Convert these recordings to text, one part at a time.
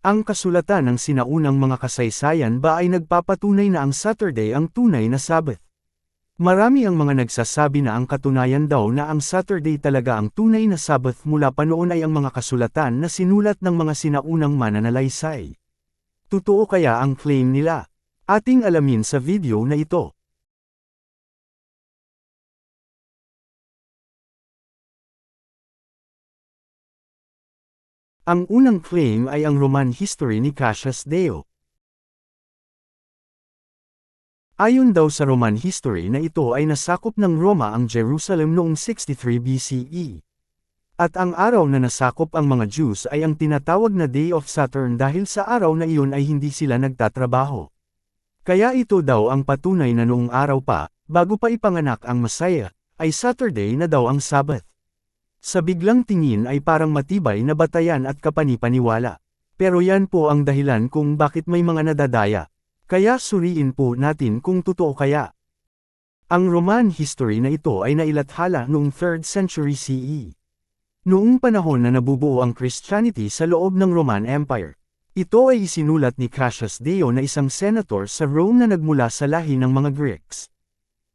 Ang kasulatan ng sinaunang mga kasaysayan ba ay nagpapatunay na ang Saturday ang tunay na Sabbath? Marami ang mga nagsasabi na ang katunayan daw na ang Saturday talaga ang tunay na Sabbath mula pa noon ay ang mga kasulatan na sinulat ng mga sinaunang mananalaysay. Totoo kaya ang claim nila? Ating alamin sa video na ito. Ang unang claim ay ang Roman history ni Cassius Dio. Ayon daw sa Roman history na ito ay nasakop ng Roma ang Jerusalem noong 63 BCE. At ang araw na nasakop ang mga Jews ay ang tinatawag na Day of Saturn dahil sa araw na iyon ay hindi sila nagtatrabaho. Kaya ito daw ang patunay na noong araw pa, bago pa ipanganak ang Messiah, ay Saturday na daw ang Sabbath. Sa biglang tingin ay parang matibay na batayan at kapanipaniwala. Pero yan po ang dahilan kung bakit may mga nadadaya. Kaya suriin po natin kung totoo kaya. Ang Roman history na ito ay nailathala noong 3rd century CE. Noong panahon na nabubuo ang Christianity sa loob ng Roman Empire. Ito ay isinulat ni Cassius Dio na isang senator sa Rome na nagmula sa lahi ng mga Greeks.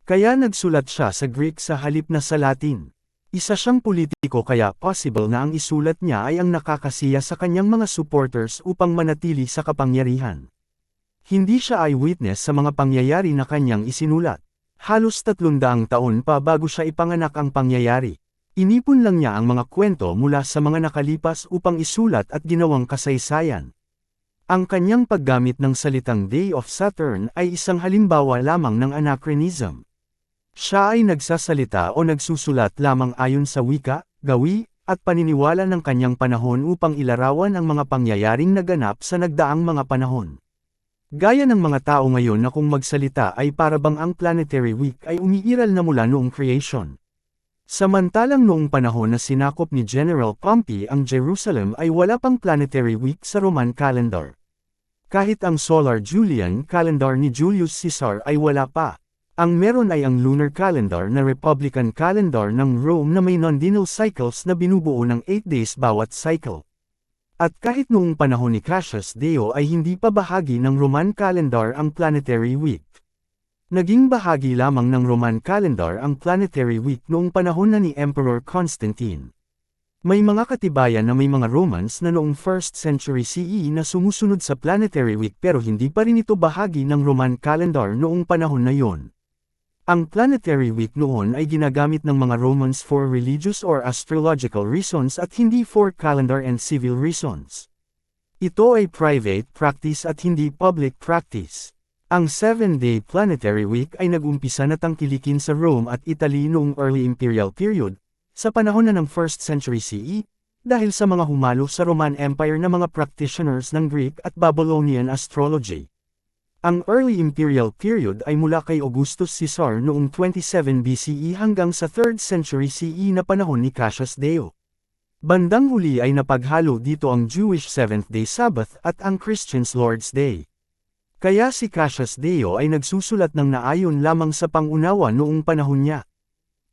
Kaya nagsulat siya sa Greek sa halip na sa Latin. Isa siyang politiko kaya possible na ang isulat niya ay ang nakakasiya sa kanyang mga supporters upang manatili sa kapangyarihan. Hindi siya eyewitness sa mga pangyayari na kanyang isinulat. Halos 300 taon pa bago siya ipanganak ang pangyayari. Inipon lang niya ang mga kwento mula sa mga nakalipas upang isulat at ginawang kasaysayan. Ang kanyang paggamit ng salitang Day of Saturn ay isang halimbawa lamang ng anachronism. Siya ay nagsasalita o nagsusulat lamang ayon sa wika, gawi, at paniniwala ng kanyang panahon upang ilarawan ang mga pangyayaring naganap sa nagdaang mga panahon. Gaya ng mga tao ngayon na kung magsalita ay parabang ang planetary week ay umiiral na mula noong creation. Samantalang noong panahon na sinakop ni General Pompey ang Jerusalem ay wala pang planetary week sa Roman calendar. Kahit ang solar Julian calendar ni Julius Caesar ay wala pa. Ang meron ay ang lunar calendar na Republican calendar ng Rome na may nondienal cycles na binubuo ng 8 days bawat cycle. At kahit noong panahon ni Cassius Dio ay hindi pa bahagi ng Roman calendar ang planetary week. Naging bahagi lamang ng Roman calendar ang planetary week noong panahon na ni Emperor Constantine. May mga katibayan na may mga Romans na noong 1st century CE na sumusunod sa planetary week pero hindi pa rin ito bahagi ng Roman calendar noong panahon na yon. Ang planetary week noon ay ginagamit ng mga Romans for religious or astrological reasons at hindi for calendar and civil reasons. Ito ay private practice at hindi public practice. Ang 7-day planetary week ay nag-umpisa na tangkilikin sa Rome at Italy noong early imperial period, sa panahon na ng 1st century CE, dahil sa mga humalo sa Roman Empire na mga practitioners ng Greek at Babylonian astrology. Ang early imperial period ay mula kay Augustus Caesar noong 27 BCE hanggang sa 3rd century CE na panahon ni Cassius Dio. Bandang huli ay napaghalo dito ang Jewish 7th-day Sabbath at ang Christians' Lord's Day. Kaya si Cassius Dio ay nagsusulat ng naayon lamang sa pangunawa noong panahon niya.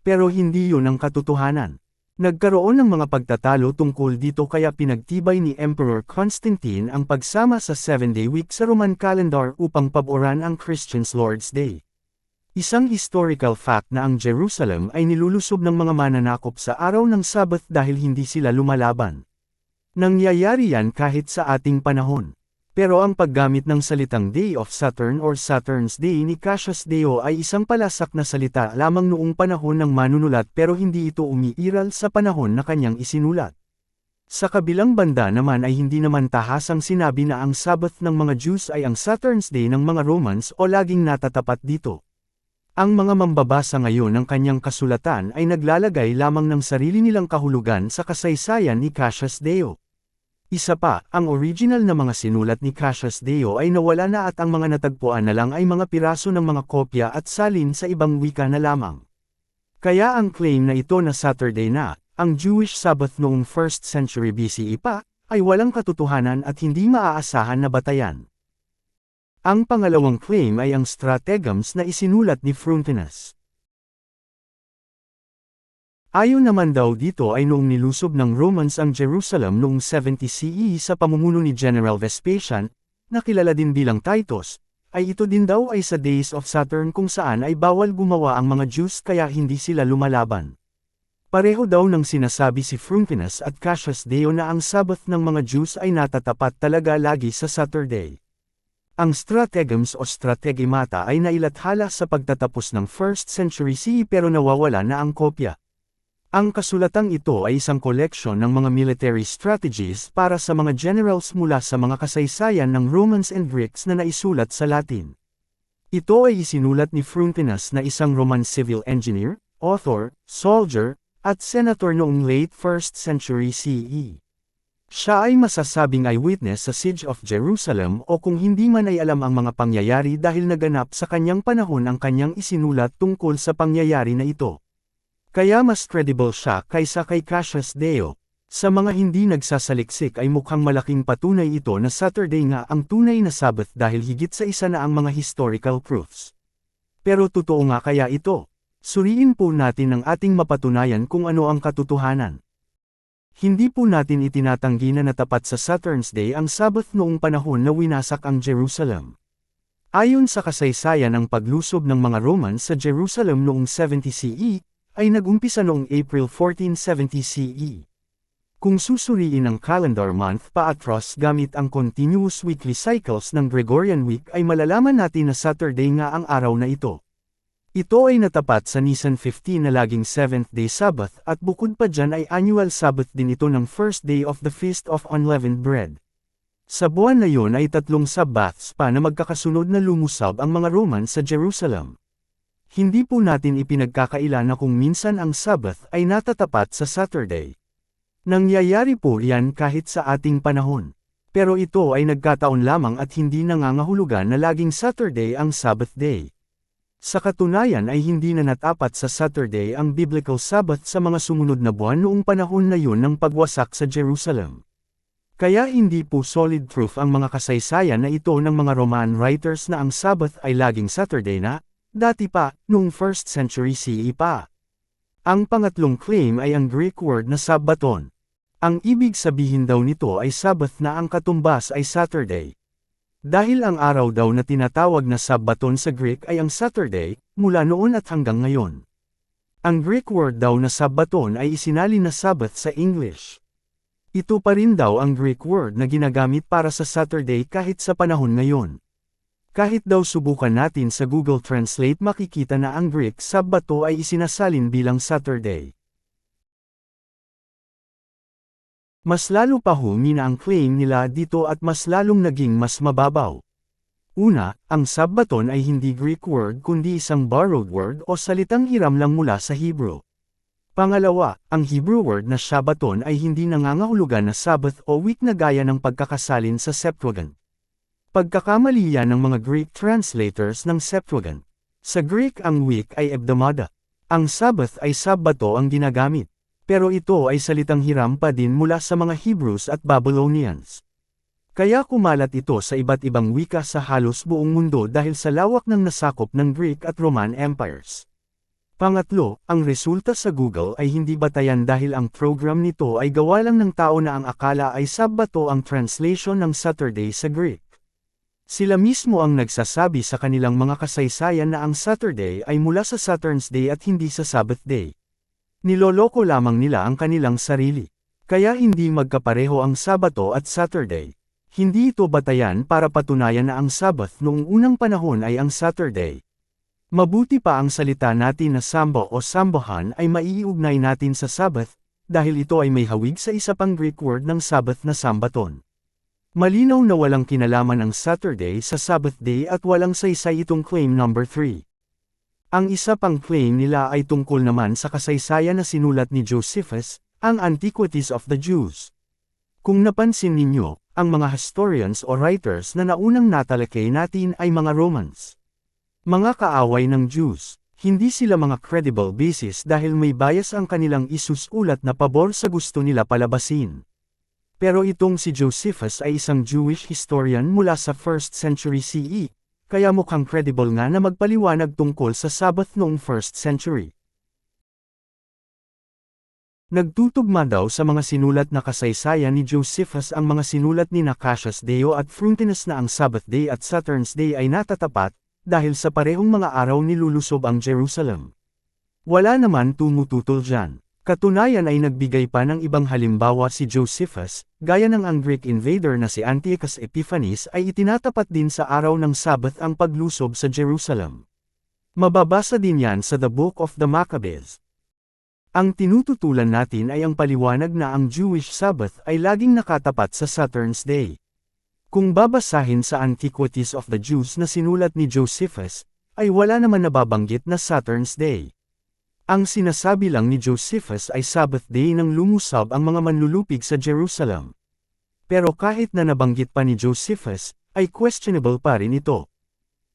Pero hindi yun ang katotohanan. Nagkaroon ng mga pagtatalo tungkol dito kaya pinagtibay ni Emperor Constantine ang pagsama sa 7-day week sa Roman calendar upang paboran ang Christians' Lord's Day. Isang historical fact na ang Jerusalem ay nilulusob ng mga mananakop sa araw ng Sabbath dahil hindi sila lumalaban. Nangyayari yan kahit sa ating panahon. Pero ang paggamit ng salitang Day of Saturn or Saturn's Day ni Cassius Dio ay isang palasak na salita lamang noong panahon ng manunulat pero hindi ito umiiral sa panahon na kanyang isinulat. Sa kabilang banda naman ay hindi naman tahasang sinabi na ang Sabbath ng mga Jews ay ang Saturn's Day ng mga Romans o laging natatapat dito. Ang mga mambabasa ngayon ng kanyang kasulatan ay naglalagay lamang ng sarili nilang kahulugan sa kasaysayan ni Cassius Dio. Isa pa, ang original na mga sinulat ni Cassius Dio ay nawala na at ang mga natagpuan na lang ay mga piraso ng mga kopya at salin sa ibang wika na lamang. Kaya ang claim na ito na Saturday na, ang Jewish Sabbath noong 1st century BCE pa, ay walang katotohanan at hindi maaasahan na batayan. Ang pangalawang claim ay ang Strategms na isinulat ni Frontinus. Ayon naman daw dito ay noong nilusob ng Romans ang Jerusalem noong 70 CE sa pamumuno ni General Vespasian, na kilala din bilang Titus, ay ito din daw ay sa Days of Saturn kung saan ay bawal gumawa ang mga Jews kaya hindi sila lumalaban. Pareho daw ng sinasabi si Frumpinas at Cassius Dio na ang Sabbath ng mga Jews ay natatapat talaga lagi sa Saturday. Ang Strategems o Strategimata ay nailathala sa pagtatapos ng 1st century CE pero nawawala na ang kopya. Ang kasulatang ito ay isang koleksyon ng mga military strategies para sa mga generals mula sa mga kasaysayan ng Romans and Greeks na naisulat sa Latin. Ito ay isinulat ni Frumpinas na isang Roman civil engineer, author, soldier, at senator noong late 1st century CE. Siya ay masasabing eyewitness sa Siege of Jerusalem o kung hindi man ay alam ang mga pangyayari dahil naganap sa kanyang panahon ang kanyang isinulat tungkol sa pangyayari na ito. Kaya mas credible siya kaysa kay Cassius Dio. Sa mga hindi nagsasaliksik ay mukhang malaking patunay ito na Saturday nga ang tunay na Sabbath dahil higit sa isa na ang mga historical proofs. Pero totoo nga kaya ito? Suriin po natin ang ating mapatunayan kung ano ang katotohanan. Hindi po natin itinatanggi na natapat sa Saturn's Day ang Sabbath noong panahon na winasak ang Jerusalem. Ayon sa kasaysayan ng paglusob ng mga Romans sa Jerusalem noong 70 CE, ay nag-umpisa noong April 1470 CE. Kung susuriin ang calendar month paatros gamit ang continuous weekly cycles ng Gregorian week ay malalaman natin na Saturday nga ang araw na ito. Ito ay natapat sa Nisan 15 na laging 7th day Sabbath at bukod pa dyan ay annual Sabbath din ito ng first day of the Feast of Unleavened Bread. Sa buwan na yon ay 3 Sabbaths pa na magkakasunod na lumusab ang mga Roman sa Jerusalem. Hindi po natin ipinagkakaila na kung minsan ang Sabbath ay natatapat sa Saturday. Nangyayari po yan kahit sa ating panahon. Pero ito ay nagkataon lamang at hindi nangangahulugan na laging Saturday ang Sabbath day. Sa katunayan ay hindi na natapat sa Saturday ang Biblical Sabbath sa mga sumunod na buwan noong panahon na yun ng pagwasak sa Jerusalem. Kaya hindi po solid proof ang mga kasaysayan na ito ng mga Roman writers na ang Sabbath ay laging Saturday na, dati pa, noong 1st century CE pa. Ang pangatlong claim ay ang Greek word na Sabbaton. Ang ibig sabihin daw nito ay Sabbath na ang katumbas ay Saturday. Dahil ang araw daw na tinatawag na Sabbaton sa Greek ay ang Saturday, mula noon at hanggang ngayon. Ang Greek word daw na Sabbaton ay isinalin na Sabbath sa English. Ito pa rin daw ang Greek word na ginagamit para sa Saturday kahit sa panahon ngayon. Kahit daw subukan natin sa Google Translate makikita na ang Greek Sabbato ay isinasalin bilang Saturday. Mas lalo pa humina ang claim nila dito at mas lalong naging mas mababaw. Una, ang Sabbaton ay hindi Greek word kundi isang borrowed word o salitang hiram lang mula sa Hebrew. Pangalawa, ang Hebrew word na Shabbaton ay hindi nangangahulugan na Sabbath o week na gaya ng pagkakasalin sa Septuagint. Pagkakamali yan ng mga Greek translators ng Septuagint. Sa Greek ang week ay Ebdomada. Ang Sabbath ay Sabbato ang ginagamit. Pero ito ay salitang hiram pa din mula sa mga Hebrews at Babylonians. Kaya kumalat ito sa iba't ibang wika sa halos buong mundo dahil sa lawak ng nasakop ng Greek at Roman empires. Pangatlo, ang resulta sa Google ay hindi batayan dahil ang program nito ay gawa lang ng tao na ang akala ay Sabbato ang translation ng Saturday sa Greek. Sila mismo ang nagsasabi sa kanilang mga kasaysayan na ang Saturday ay mula sa Saturn's Day at hindi sa Sabbath Day. Niloloko lamang nila ang kanilang sarili. Kaya hindi magkapareho ang Sabato at Saturday. Hindi ito batayan para patunayan na ang Sabbath noong unang panahon ay ang Saturday. Mabuti pa ang salita natin na Sambo o Sambohan ay maiugnay natin sa Sabbath, dahil ito ay may hawig sa isa pang Greek word ng Sabbath na Sambaton. Malinaw na walang kinalaman ang Saturday sa Sabbath Day at walang saysay itong claim number 3. Ang isa pang claim nila ay tungkol naman sa kasaysayan na sinulat ni Josephus, ang Antiquities of the Jews. Kung napansin ninyo, ang mga historians o writers na naunang natalakay natin ay mga Romans. Mga kaaway ng Jews, hindi sila mga credible basis dahil may bias ang kanilang isusulat na pabor sa gusto nila palabasin. Pero itong si Josephus ay isang Jewish historian mula sa 1st century CE, kaya mukhang credible nga na magpaliwanag tungkol sa Sabbath noong 1st century. Nagtutugma daw sa mga sinulat na kasaysayan ni Josephus ang mga sinulat ni Cassius Dio at Frontinus na ang Sabbath Day at Saturn's Day ay natatapat, dahil sa parehong mga araw nilulusob ang Jerusalem. Wala naman tumututol dyan. Katunayan ay nagbigay pa ng ibang halimbawa si Josephus, gaya ng ang Greek invader na si Antiochus Epiphanes ay itinatapat din sa araw ng Sabbath ang paglusob sa Jerusalem. Mababasa din yan sa The Book of the Maccabees. Ang tinututulan natin ay ang paliwanag na ang Jewish Sabbath ay laging nakatapat sa Saturn's Day. Kung babasahin sa Antiquities of the Jews na sinulat ni Josephus, ay wala naman nababanggit na Saturn's Day. Ang sinasabi lang ni Josephus ay Sabbath Day nang lumusab ang mga manlulupig sa Jerusalem. Pero kahit na nabanggit pa ni Josephus, ay questionable pa rin ito.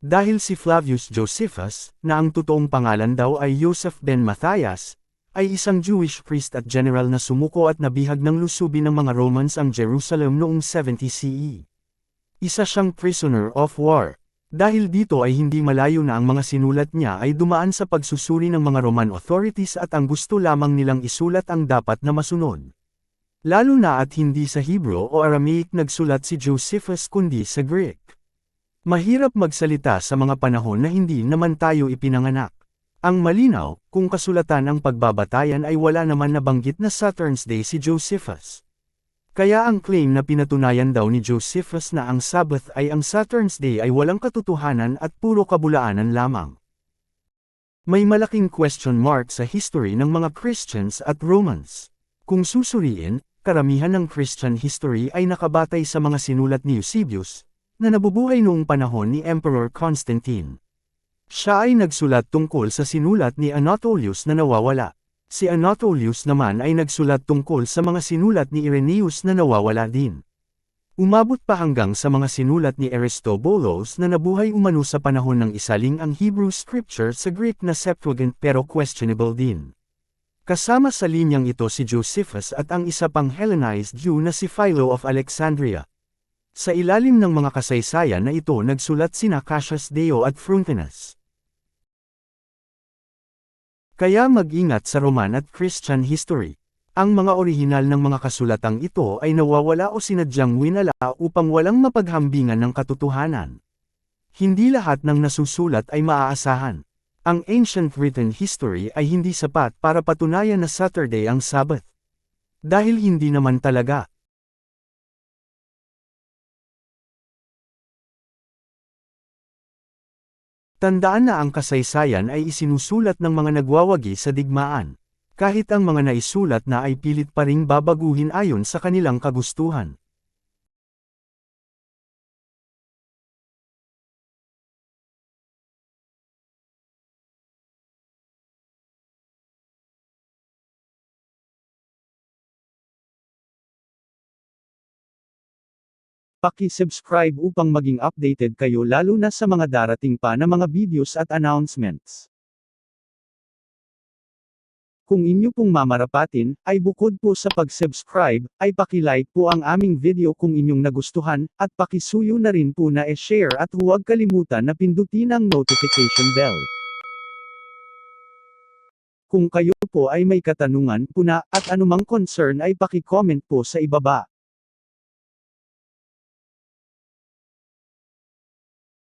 Dahil si Flavius Josephus, na ang totoong pangalan daw ay Joseph ben Matthias, ay isang Jewish priest at general na sumuko at nabihag ng lusubin ng mga Romans ang Jerusalem noong 70 CE. Isa siyang prisoner of war. Dahil dito ay hindi malayo na ang mga sinulat niya ay dumaan sa pagsusuri ng mga Roman authorities at ang gusto lamang nilang isulat ang dapat na masunod. Lalo na at hindi sa Hebrew o Aramaic nagsulat si Josephus kundi sa Greek. Mahirap magsalita sa mga panahon na hindi naman tayo ipinanganak. Ang malinaw, kung kasulatan ang pagbabatayan ay wala naman nabanggit na Saturn's Day si Josephus. Kaya ang claim na pinatunayan daw ni Josephus na ang Sabbath ay ang Saturn's Day ay walang katotohanan at puro kabulaanan lamang. May malaking question mark sa history ng mga Christians at Romans. Kung susuriin, karamihan ng Christian history ay nakabatay sa mga sinulat ni Eusebius, na nabubuhay noong panahon ni Emperor Constantine. Siya ay nagsulat tungkol sa sinulat ni Anatolius na nawawala. Si Anatolius naman ay nagsulat tungkol sa mga sinulat ni Irenaeus na nawawala din. Umabot pa hanggang sa mga sinulat ni Aristobulus na nabuhay umano sa panahon ng isaling ang Hebrew scripture sa Greek na Septuagint pero questionable din. Kasama sa linyang ito si Josephus at ang isa pang Hellenized Jew na si Philo of Alexandria. Sa ilalim ng mga kasaysayan na ito nagsulat sina Cassius Dio at Frontinus. Kaya mag-ingat sa Roman at Christian history. Ang mga orihinal ng mga kasulatang ito ay nawawala o sinadyang winala upang walang mapaghambingan ng katotohanan. Hindi lahat ng nasusulat ay maaasahan. Ang ancient written history ay hindi sapat para patunayan na Saturday ang Sabbath. Dahil hindi naman talaga. Tandaan na ang kasaysayan ay isinusulat ng mga nagwawagi sa digmaan. Kahit ang mga naisulat na ay pilit pa ring babaguhin ayon sa kanilang kagustuhan. Paki-subscribe upang maging updated kayo lalo na sa mga darating pa na mga videos at announcements. Kung inyo pong mamarapatin, ay bukod po sa pag-subscribe, ay paki-like po ang aming video kung inyong nagustuhan, at paki-suyo na rin po na e-share at huwag kalimutan na pindutin ang notification bell. Kung kayo po ay may katanungan po na, at anumang concern ay paki-comment po sa ibaba.